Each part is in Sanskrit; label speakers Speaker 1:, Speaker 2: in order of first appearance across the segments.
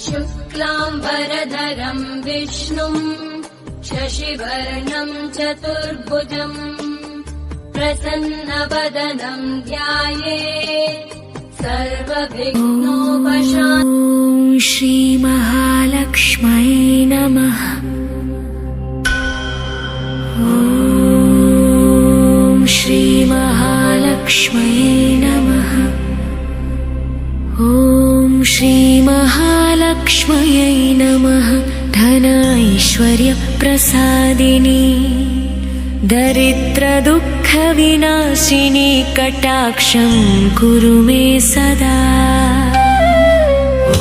Speaker 1: शुक्लाम्बरधरं विष्णुं शशिवर्णं चतुर्भुजं प्रसन्नवदनं ध्यायेत् सर्वविघ्नोपशान्तये।
Speaker 2: श्री महालक्ष्म्यै नमः। ॐ श्री महालक्ष्म्यै नमः। ॐ श्री महालक्ष्म्यै नमः। धन ऐश्वर्य प्रसादिनी दरिद्र दुःख विनाशिनी कटाक्षं कुरु मे सदा। ॐ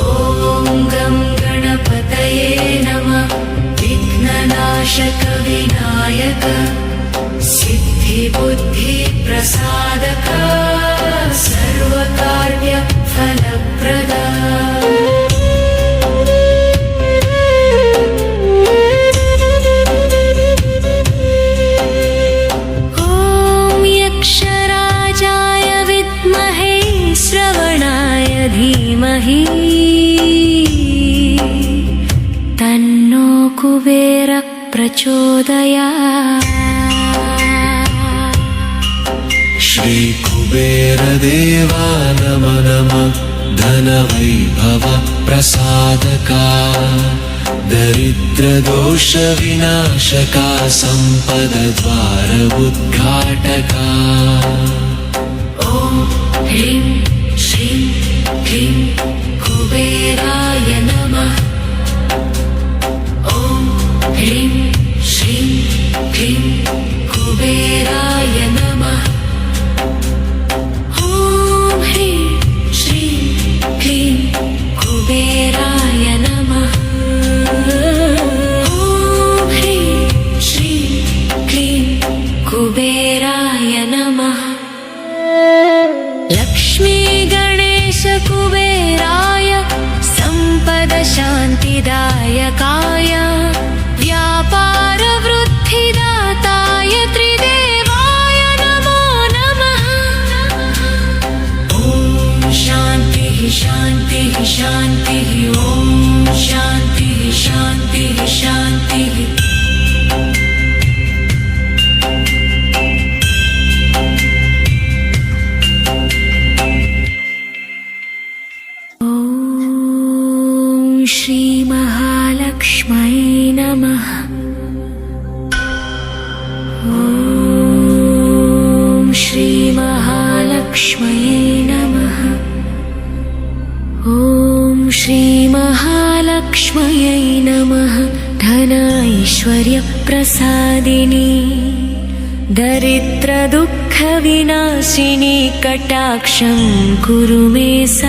Speaker 2: गं गणपतये नमः। विघ्ननाशक विनायक सिद्धि बुद्धि प्रसादक सर्वकार्य फलप्रद। धीमहि तन्नो कुबेर प्रचोदयात्।
Speaker 3: श्री कुबेर देवा नमः नमः। धन वैभव प्रसादका दरिद्र दोष विनाशका संपद द्वार उद्घाटका।
Speaker 2: ॐ ह्रीं श्रीं क्लीं कुबेराय नमः। ॐ ह्रीं श्रीं क्लीं कुबेराय नमः। ॐ ह्रीं श्रीं क्लीं कुबेराय नमः। ॐ ह्रीं श्रीं क्लीं कुबेराय नमः। लक्ष्मी गणेश कुबेराय संपद शान्तिदायकाय व्यापार वृद्धिदाताय त्रिदेवाय नमो नमः। ॐ शान्तिः शान्तिः शान्तिः। ॐ शान्तिः शान्तिः शान्तिः। श्री महालक्ष्म्यै नमः। ॐ श्री महालक्ष्म्यै नमः। ॐ श्री महालक्ष्म्यै नमः। धन ऐश्वर्य प्रसादिनी दरिद्र दुःख विनाशिनी कटाक्षं कुरु मे सदा।